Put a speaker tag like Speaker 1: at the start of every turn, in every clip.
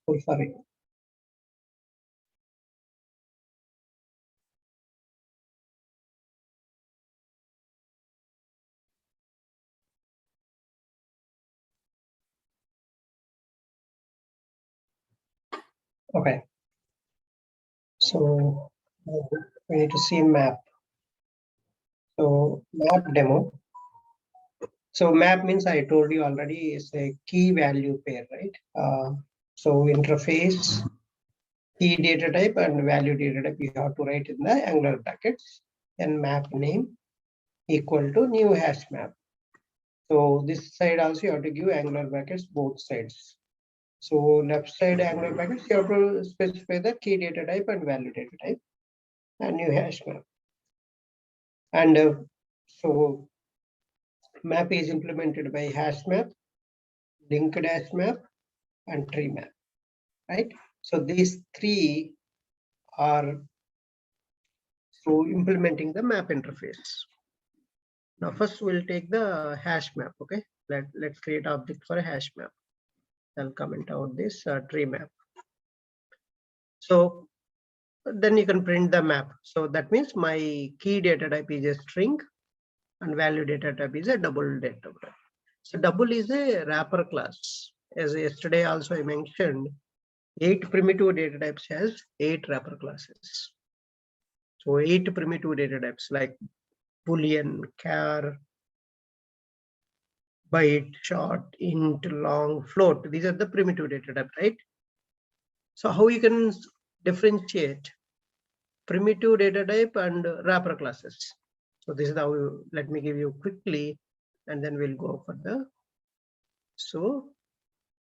Speaker 1: Oh, sorry. Okay. So we need to see map. So map demo. So map means I told you already is a key value pair, right? So interface, key data type and value data type you have to write in the Angular brackets, and map name equal to new hash map. So this side also you have to give Angular brackets both sides. So left side Angular brackets you have to specify the key data type and value data type and new hash map. And so map is implemented by hash map, linked hash map, and tree map, right? So these three are so implementing the map interface. Now first we'll take the hash map. Okay, let's create object for a hash map. I'll comment out this tree map. So then you can print the map. So that means my key data type is a string and value data type is a double data type. So double is a wrapper class. As yesterday also I mentioned, 8 primitive data types has 8 wrapper classes. So 8 primitive data types like boolean, char, byte, short, int, long, float. These are the primitive data type, right? So how you can differentiate primitive data type and wrapper classes? So this is how let me give you quickly, and then we'll go for the. So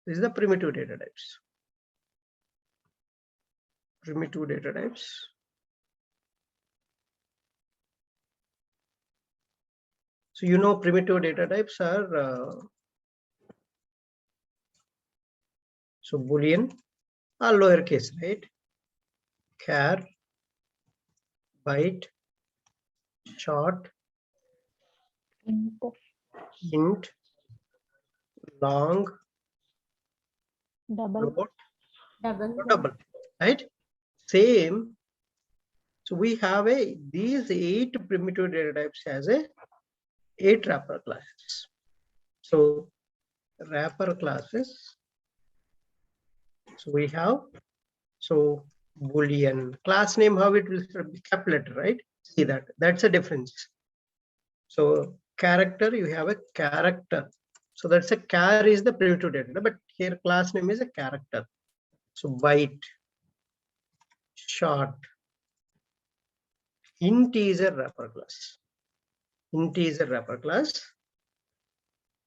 Speaker 1: this is the primitive data types. Primitive data types. So you know primitive data types are so boolean or lowercase, right? Char, byte, short, int, long,
Speaker 2: double,
Speaker 1: double, right? Same. So we have these 8 primitive data types as 8 wrapper classes. So wrapper classes. So we have boolean class name, how it will be capital letter, right? See that's a difference. So character, you have a character. So that's a char is the primitive data, but here class name is a character. So byte, short, integer wrapper class, integer wrapper class,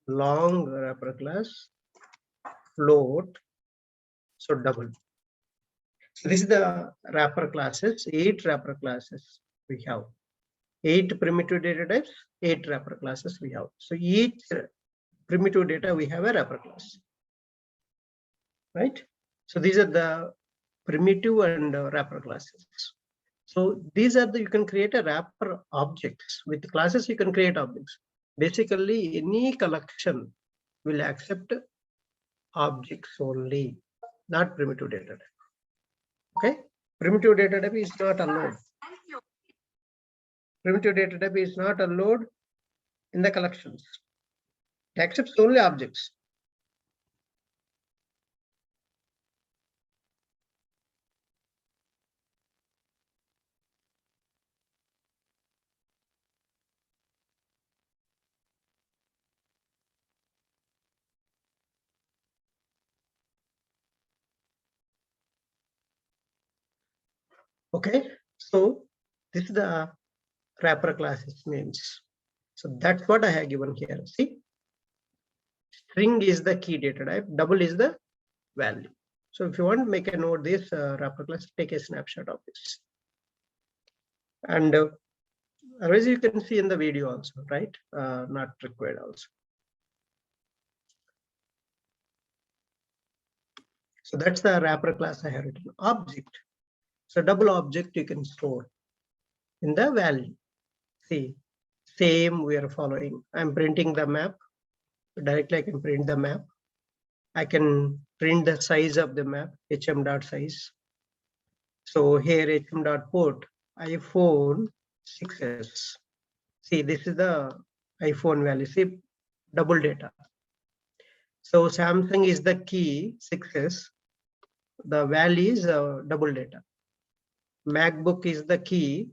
Speaker 1: long wrapper class, float, so double. So this is the wrapper classes, 8 wrapper classes we have. 8 primitive data types, 8 wrapper classes we have. So each primitive data we have a wrapper class, right? So these are the primitive and wrapper classes. So these are you can create a wrapper objects. With classes you can create objects. Basically any collection will accept objects only, not primitive data type. Okay, primitive data type is not allowed. Primitive data type is not allowed in the collections. It accepts only objects. Okay, so this is the wrapper classes names. So that's what I have given here. See, string is the key data type, double is the value. So if you want to make a note this wrapper class, take a snapshot of this. And otherwise you can see in the video also, right? Not required also. So that's the wrapper class I have written. Object. So double object you can store in the value. See, same we are following. I'm printing the map. Directly I can print the map. I can print the size of the map, hm.size. So here hm.port iPhone 6s. See, this is the iPhone value. See, double data. So Samsung is the key 6s. The value is double data. MacBook is the key.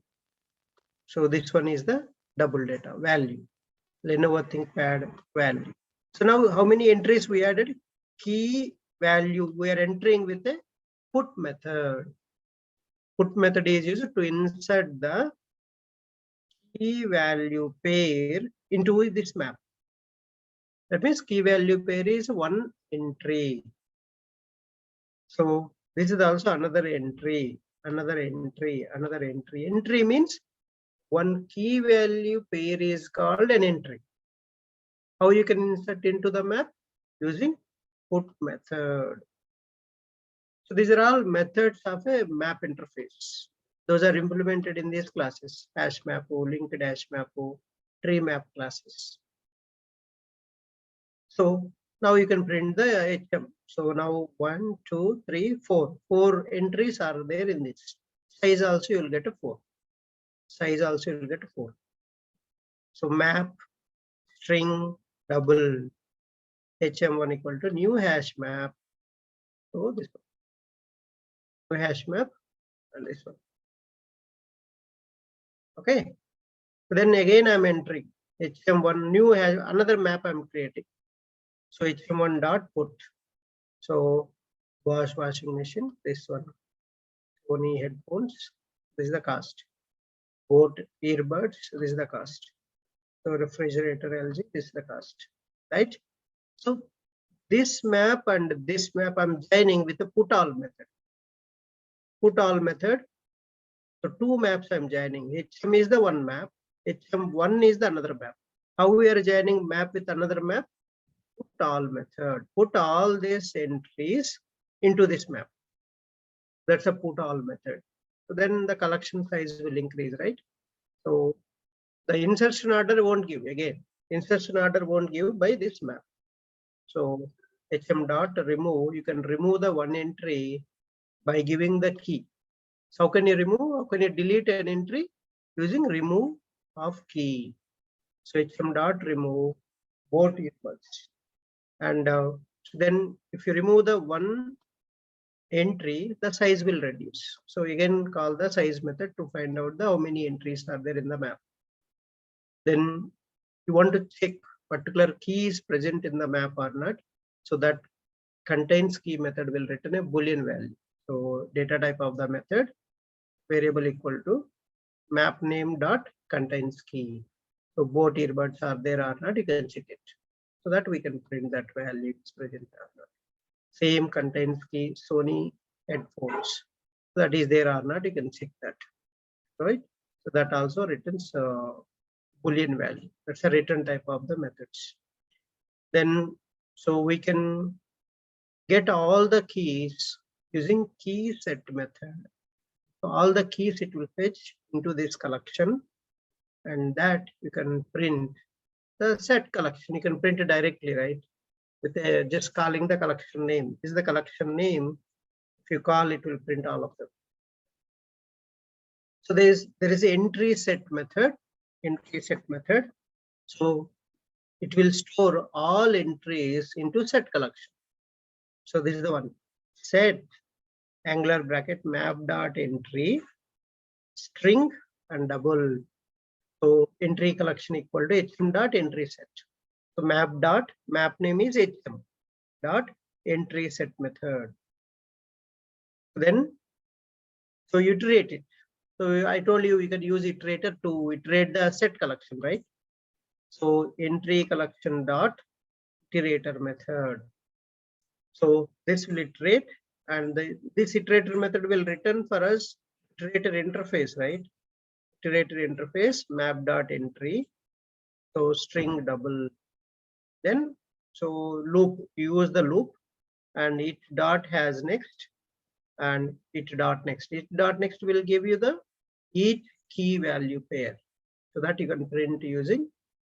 Speaker 1: So this one is the double data value. Lenovo ThinkPad value. So now how many entries we added? Key value we are entering with a put method. Put method is used to insert the key value pair into this map. That means key value pair is one entry. So this is also another entry, another entry, another entry. Entry means one key value pair is called an entry. How you can insert into the map? Using put method. So these are all methods of a map interface. Those are implemented in these classes: hash map, linked hash map, tree map classes. So now you can print the HM. So now 1, 2, 3, 4. 4 entries are there in this. Size also you will get a 4. Size also you will get a 4. So map, string, double, HM1 equal to new hash map. So this one. New hash map and this one. Okay. Then again I'm entering HM1 new hash, another map I'm creating. So HM1 dot put. So Bosch washing machine, this one. Sony headphones, this is the cost. Boat earbuds, this is the cost. So refrigerator LG, this is the cost, right? So this map and this map I'm joining with the put all method. Put all method. So two maps I'm joining. HM is the one map. HM1 is the another map. How we are joining map with another map? Put all method. Put all these entries into this map. That's a put all method. So then the collection size will increase, right? So the insertion order won't give again. Insertion order won't give by this map. So hm dot remove, you can remove the one entry by giving the key. So how can you remove? How can you delete an entry? Using remove of key. So hm dot remove both equals. And then if you remove the one entry, the size will reduce. So again call the size method to find out the how many entries are there in the map. Then you want to check particular key is present in the map or not. So that contains key method will return a Boolean value. So data type of the method variable equal to map name dot contains key. So both earbuds are there or not, you can check it. So that we can print that value is present or not. Same contains key Sony headphones. So that is there or not, you can check that, right? So that also returns Boolean value. That's a return type of the methods. Then so we can get all the keys using key set method. So all the keys it will fetch into this collection, and that you can print the set collection. You can print it directly, right? With just calling the collection name. This is the collection name. If you call, it will print all of them. So there is entry set method. Entry set method. So it will store all entries into set collection. So this is the one. Set angular bracket map dot entry string and double. So entry collection equal to hm dot entry set. So map name is hm dot entry set method. Then so you iterate it. So I told you can use iterator to iterate the set collection, right? So entry collection dot iterator method. So this will iterate, and this iterator method will return for us iterator interface, right? Iterator interface map dot entry. So string double. Then so loop, use the loop, and it dot has next, and it dot next. It dot next will give you the each key value pair, so that you can print using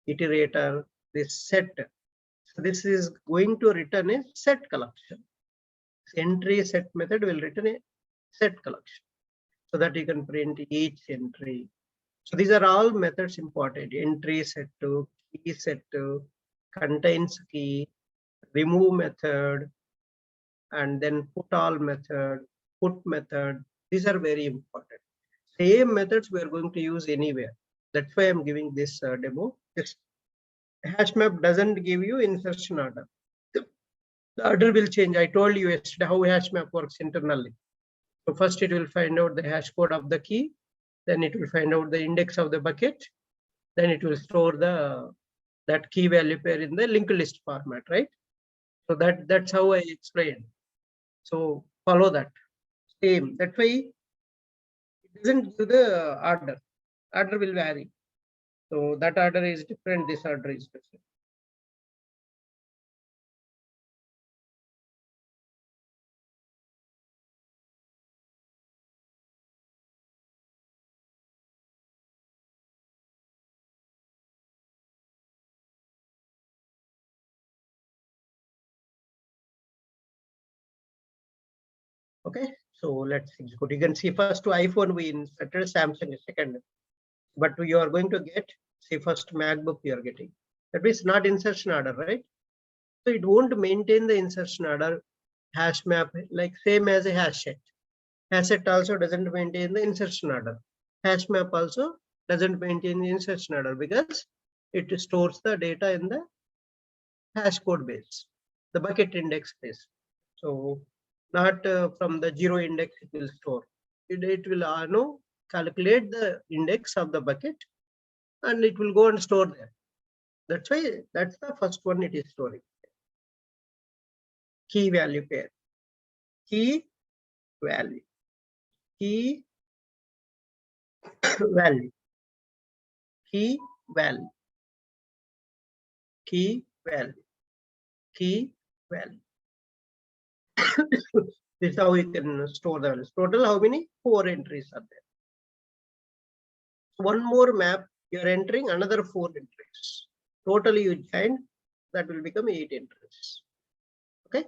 Speaker 1: iterator this set So this is going to return a set collection. Entry set method will return a set collection so that you can print each entry. So these are all methods important. Entry set to, key set to, contains key, remove method, and then put all method, put method. These are very important. Same methods we are going to use anywhere. That's why I'm giving this demo. This hash map doesn't give you insertion order. The order will change. I told you yesterday how hash map works internally. So first it will find out the hash code of the key, then it will find out the index of the bucket, then it will store that key value pair in the linked list format, right? So that's how I explained. So follow that. Same. That way it doesn't give the order. Order will vary. So that order is different. This order is different. Okay, so let's execute. You can see first to iPhone we inserted, Samsung is second, but you are going to get, see, first MacBook you are getting. That means not insertion order, right? So it won't maintain the insertion order hash map like same as a hash set. Hash set also doesn't maintain the insertion order. Hash map also doesn't maintain the insertion order because it stores the data in the hash code base, the bucket index base. So not from the zero index it will store. It will calculate the index of the bucket and it will go and store there. That's why that's the first one it is storing. Key value pair. Key value. Key value. Key value. Key value. Key value. This is how you can store the values. Total how many? 4 entries are there. One more map, you're entering another 4 entries. Totally you join, that will become 8 entries. Okay.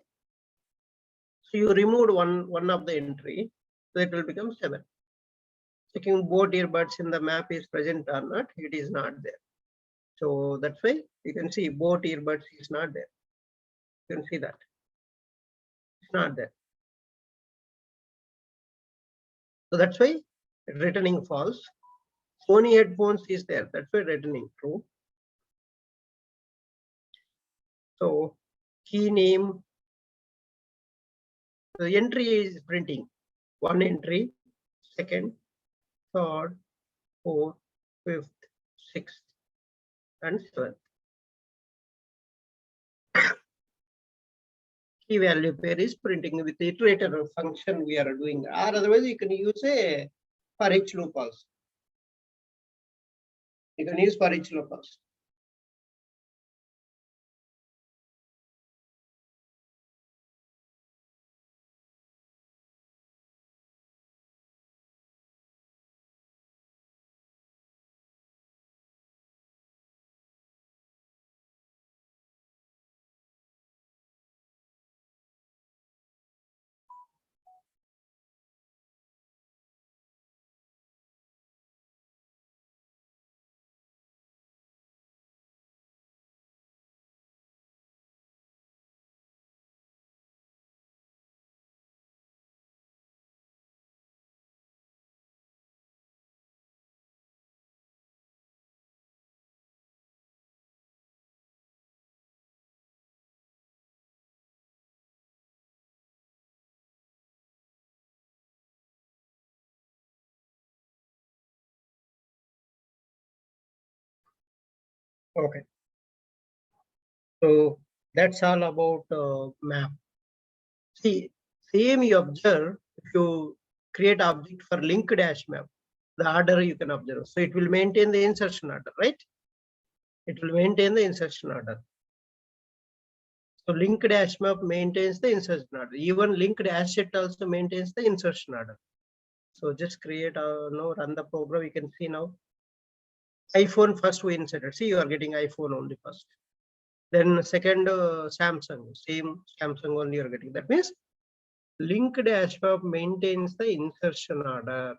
Speaker 1: So you removed one of the entry, so it will become 7. Checking both earbuds in the map is present or not, it is not there. So that's why you can see both earbuds is not there. You can see that. It's not there. So that's why returning false. Sony headphones is there. That's why returning true. So key name. The entry is printing. One entry, second, third, fourth, fifth, sixth, and seventh. Key value pair is printing with the iterator function we are doing, or otherwise you can use a for each loop also. You can use for each loop also. Okay. So that's all about map. See, same you observe if you create object for linked hash map, the order you can observe. So it will maintain the insertion order, right? It will maintain the insertion order. So linked hash map maintains the insertion order. Even linked hash set also maintains the insertion order. So just create run the program. You can see now. iPhone first we inserted. See, you are getting iPhone only first. Then second Samsung, same Samsung only you're getting. That means linked hash map maintains the insertion order,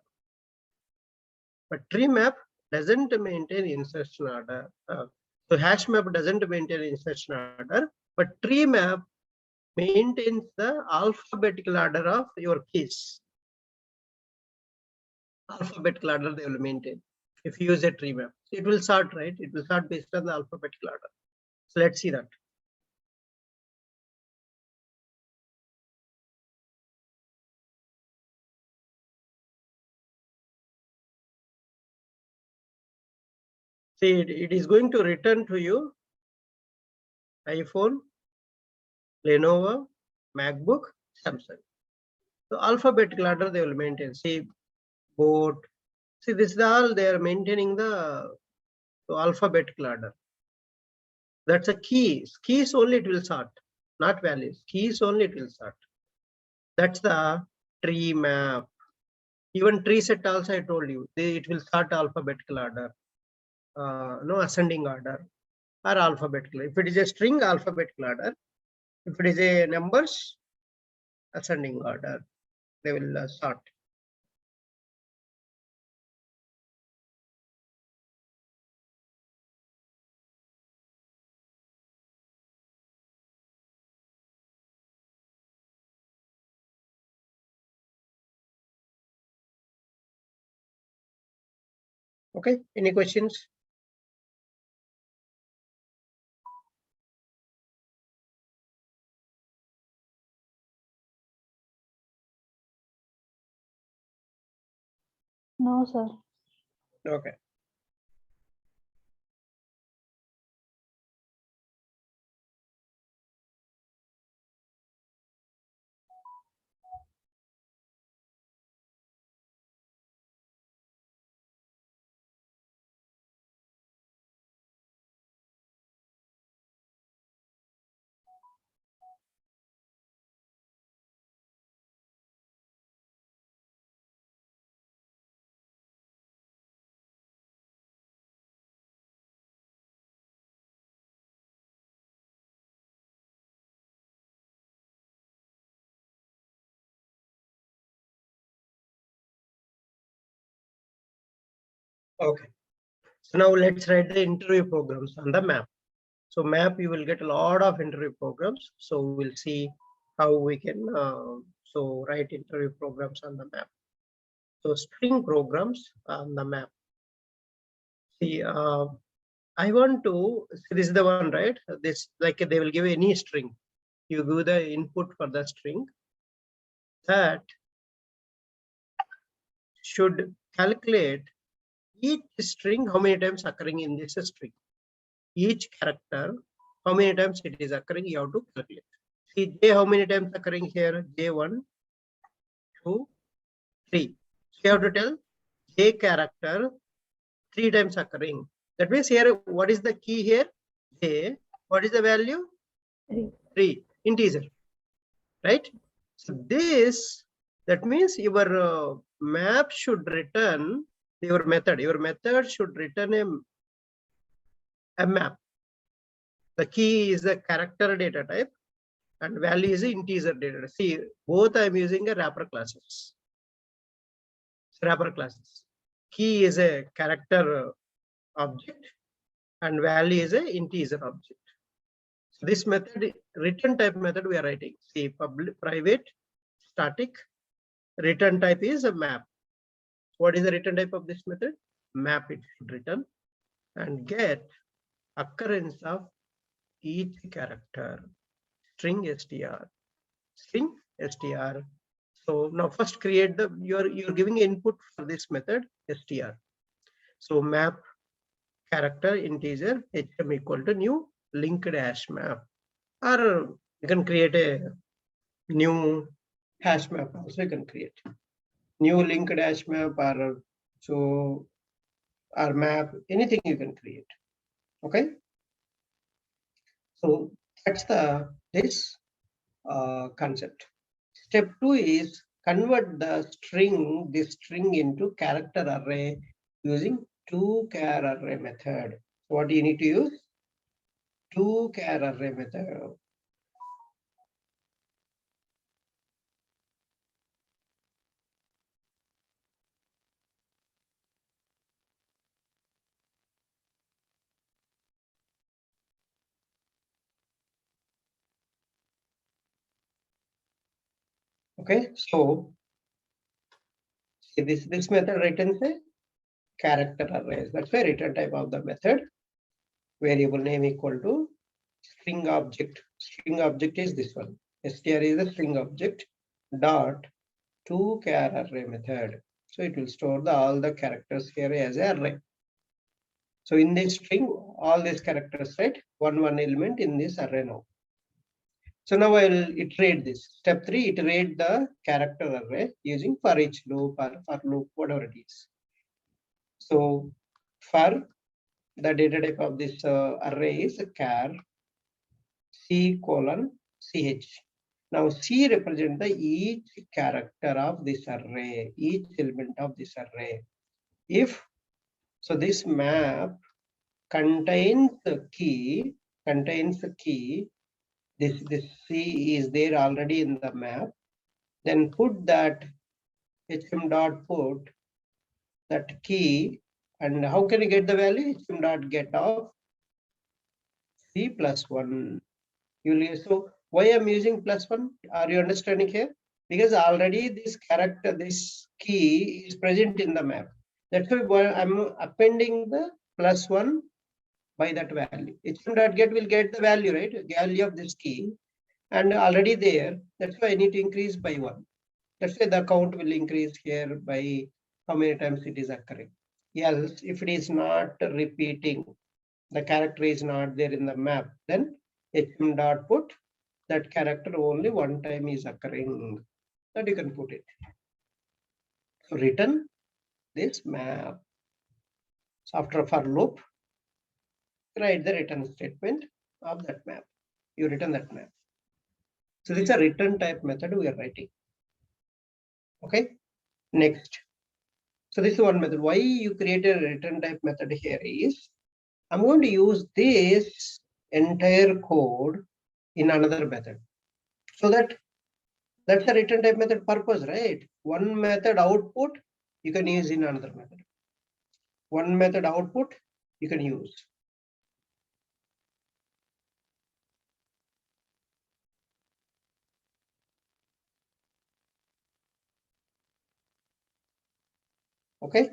Speaker 1: but tree map doesn't maintain insertion order. So hash map doesn't maintain insertion order, but tree map maintains the alphabetical order of your keys. Alphabetical order they will maintain if you use a tree map. So it will sort, right? It will sort based on the alphabetical order. So let's see that. See, it is going to return to you iPhone, Lenovo, MacBook, Samsung. So alphabetical order they will maintain. See, boat. See, this is all they are maintaining the alphabetical order. That's a keys. Keys only it will sort, not values. Keys only it will sort. That's the tree map. Even tree set also I told you, it will sort alphabetical order. No ascending order or alphabetical. If it is a string, alphabetical order. If it is a numbers, ascending order, they will sort. Okay, any questions?
Speaker 2: No, sir.
Speaker 1: Okay. Okay. So now let's write the interview programs on the map. So map, you will get a lot of interview programs. So we'll see how we can so write interview programs on the map. So string programs on the map. See, I want to, this is the one, right? This, like they will give any string. You give the input for the string that should calculate each string, how many times occurring in this string. Each character, how many times it is occurring, you have to calculate. See, J, how many times occurring here? J1, 2, 3. So you have to tell J character 3 times occurring. That means here, what is the key here? J. What is the value? 3. Integer. Right? So this, that means your map should return your method. Your method should return a map. The key is the character data type and value is the integer data. See, both I'm using a wrapper classes. Wrapper classes. Key is a character object and value is a integer object. So this method, return type method we are writing. See, public, private, static, return type is a map. What is the return type of this method? Map it should return and get occurrence of each character. String str. String str. So now first create the, you're giving input for this method str. So map character integer hm equal to new linked hash map, or you can create a new hash map also. You can create new linked hash map or so or map, anything you can create. Okay, so that's the this concept. Step 2 is convert this string into character array using 2char array method. So what do you need to use? 2-char array method. Okay, so see this method returns a character arrays. That's why return type of the method. Variable name equal to string object. String object is this one. str is the string object dot 2-char array method. So it will store all the characters here as an array. So in this string, all these characters, right? One element in this array now. So now I will iterate this. Step 3, iterate the character array using for each loop or for loop, whatever it is. So for the data type of this array is char C:(ch). Now C represents the each character of this array, each element of this array. If so, this map contains the key, this C is there already in the map, then put that hm.put that key, and how can you get the value? hm.get of C +1. So why I'm using +1? Are you understanding here? Because already this character, this key is present in the map. That's why I'm appending the +1 by that value. hm.get will get the value, right? Value of this key, and already there. That's why I need to increase by 1. That's why the count will increase here by how many times it is occurring. Else, if it is not repeating, the character is not there in the map, then hm.put that character only one time is occurring. That you can put it. So return this map. So after for loop, write the return statement of that map. You return that map. So this is a return type method we are writing. Okay. Next. So this is one method. Why you created a return type method here is I'm going to use this entire code in another method. So that's the return type method purpose, right? One method output you can use in another method. One method output you can use. Okay.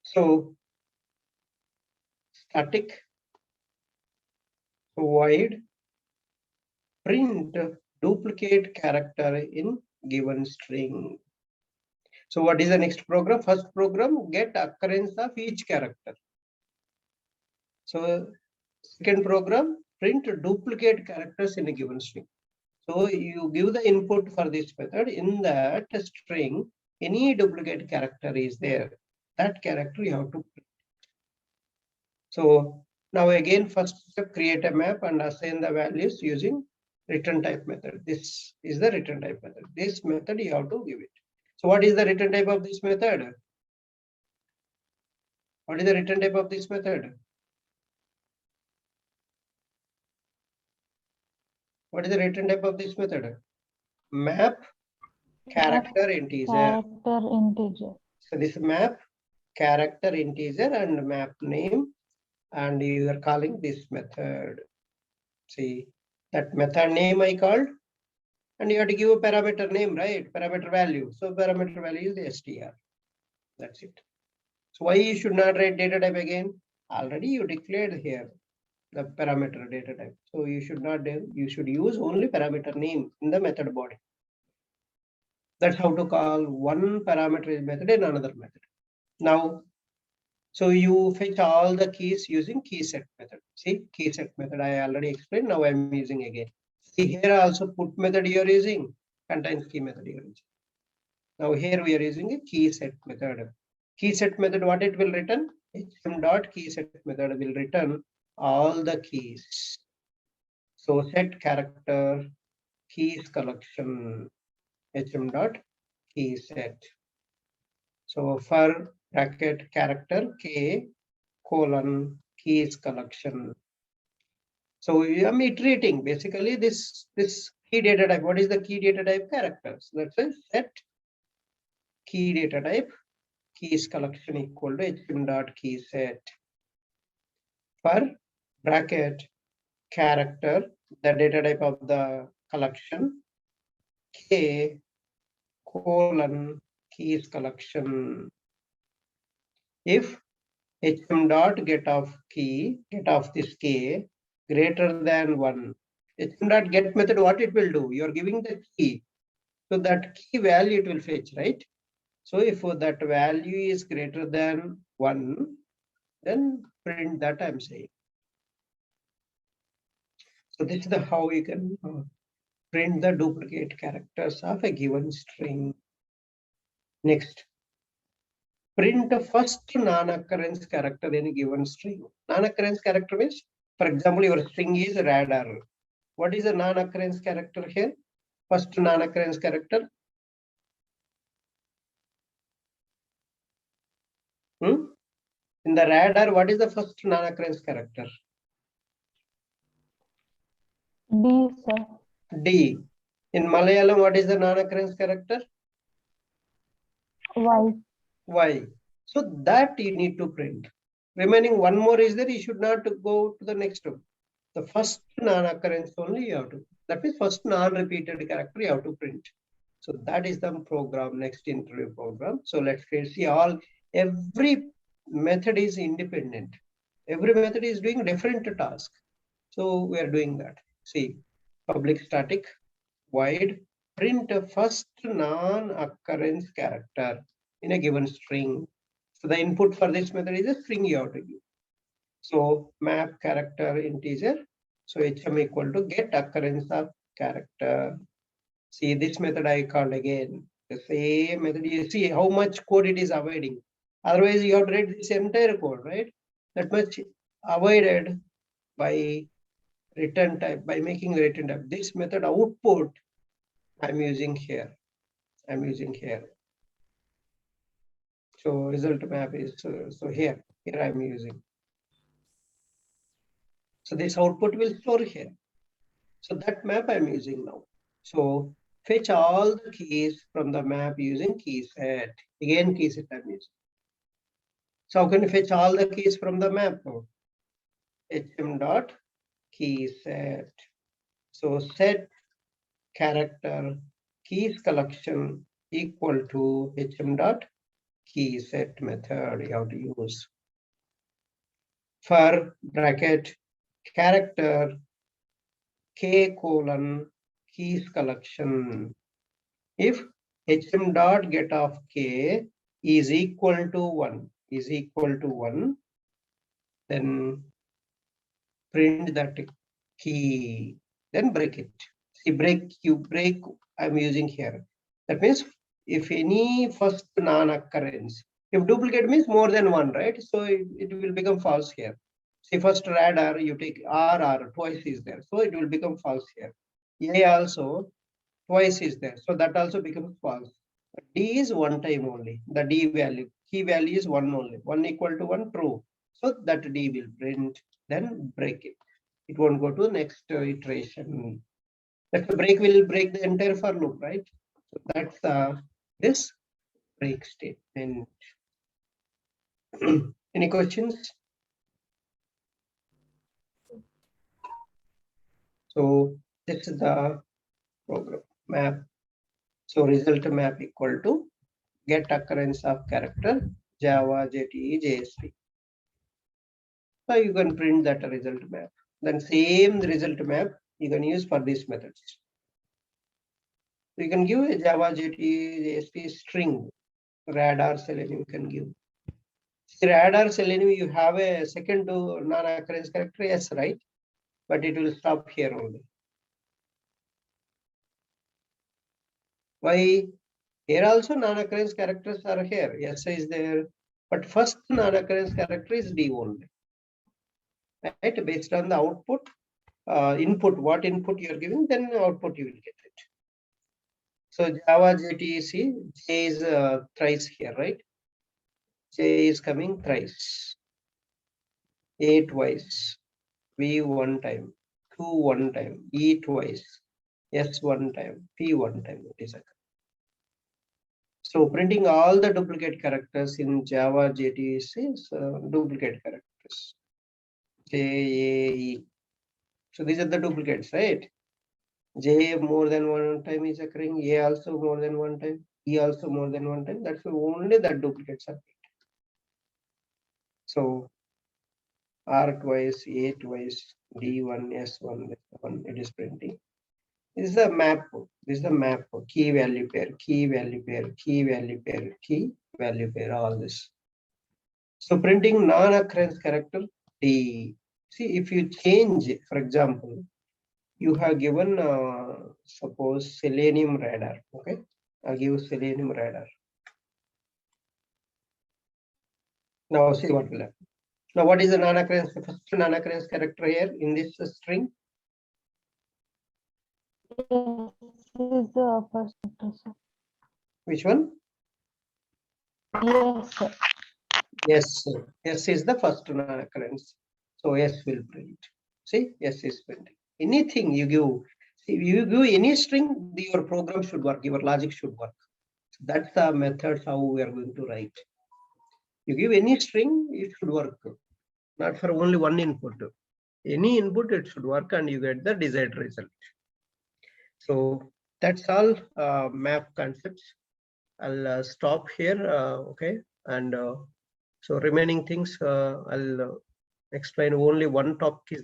Speaker 1: So static void print duplicate character in given string. So what is the next program? First program, get occurrence of each character. So second program, print duplicate characters in a given string. So you give the input for this method. In that string, any duplicate character is there. That character you have to print. So now again, first step, create a map and assign the values using return type method. This is the return type method. This method you have to give it. So what is the return type of this method? What is the return type of this method? What is the return type of this method? Map character integer.
Speaker 2: Character integer.
Speaker 1: So this map character integer and map name, and you are calling this method. See that method name I called, and you have to give a parameter name, right? Parameter value. So parameter value is str. That's it. So why you should not write data type again? Already you declared here the parameter data type. So you should not do, you should use only parameter name in the method body. That's how to call one parameter method in another method. Now, so you fetch all the keys using key set method. See, key set method I already explained. Now I'm using again. See here also put method you are using, contains key method you are using. Now here we are using a key set method. Key set method, what it will return? hm.keyset method will return all the keys. So set character keys collection hm.keyset. So for bracket character k : keys collection. So I'm iterating basically this key data type. What is the key data type? Characters. That's a set key data type keys collection equal to hm dot key set for bracket character, the data type of the collection, k colon keys collection. If hm dot get of this k greater than 1, hm dot get method, what it will do? You are giving the key, so that key value it will fetch, right? So if that value is greater than 1, then print that I'm saying. So this is the how you can print the duplicate characters of a given string. Next, print the first non-occurrence character in a given string. Non-occurrence character means, for example, your string is radar. What is a non-occurrence character here? First non-occurrence character. In the radar, what is the first non-occurrence character?
Speaker 2: D, sir.
Speaker 1: D. In Malayalam, what is the non-occurrence character?
Speaker 2: Y.
Speaker 1: Y. So that you need to print. Remaining one more is there, you should not go to the next one. The first non-occurrence only you have to. That means first non-repeated character you have to print. So that is the program, next interview program. So let's see every method is independent. Every method is doing different task. So we are doing that. See, public static void print a first non-occurrence character in a given string. So the input for this method is a string you have to give. So map character integer. So hm equal to get occurrence of character. See, this method I called again. The same method. You see how much code it is avoiding. Otherwise, you have to read this entire code, right? That much avoided by return type, by making the return type. This method output I'm using here. So result map is so here I'm using. So this output will store here. So that map I'm using now. So fetch all the keys from the map using key set. Again, key set I'm using. So how can you fetch all the keys from the map? hm dot key set. So set character keys collection equal to hm dot key set method you have to use. For bracket character k colon keys collection. If hm dot get of k is equal to 1, then print that key, then break it. See, break I'm using here. That means if any first non-occurrence, if duplicate means more than one, right? So it will become false here. See, first radar, you take R twice is there. So it will become false here. A also twice is there. So that also becomes false. D is one time only. The D value, key value is 1 only. 1 equal to 1, true. So that D will print, then break it. It won't go to the next iteration. That break will break the entire for loop, right? So that's this break statement. Any questions? So this is the program map. So result map equal to get occurrence of character Java JTE JSP. So you can print that result map. Then same result map you can use for these methods. So you can give a Java JTE JSP string radar selenium you can give. Radar selenium you have a second to non-occurrence character, yes, right? But it will stop here only. Why? Here also non-occurrence characters are here. Yes is there, but first non-occurrence character is D only. Right? Based on the output, input, what input you are giving, then output you will get it. So Java JTC, J is thrice here, right? J is coming thrice. A twice, V one time, Q one time, E twice, S one time, P one time. It is occurring. So printing all the duplicate characters in Java JTS is duplicate characters. J, A, E. So these are the duplicates, right? J more than one time is occurring, A also more than one time, E also more than one time. That's only that duplicates are printed. So R twice, A twice, D1, S1, S1, it is printing. This is the map. This is the map. Key value pair, key value pair, key value pair, key value pair, all this. So printing non-occurrence character D. See, if you change, for example, you have given suppose selenium radar. Okay, I'll give selenium radar. Now see what will happen. Now what is the non-occurrence? The first non-occurrence character here in this string?
Speaker 2: This is the first letter, sir.
Speaker 1: Which one?
Speaker 2: Yes, sir.
Speaker 1: Yes, sir. S is the first non-occurrence. So S will print. See, S is printing. Anything you give, see, you give any string, your program should work, your logic should work. So that's the method how we are going to write. You give any string, it should work. Not for only one input. Any input, it should work and you get the desired result. So that's all map concepts. I'll stop here, okay? And so remaining things, I'll explain only one topic is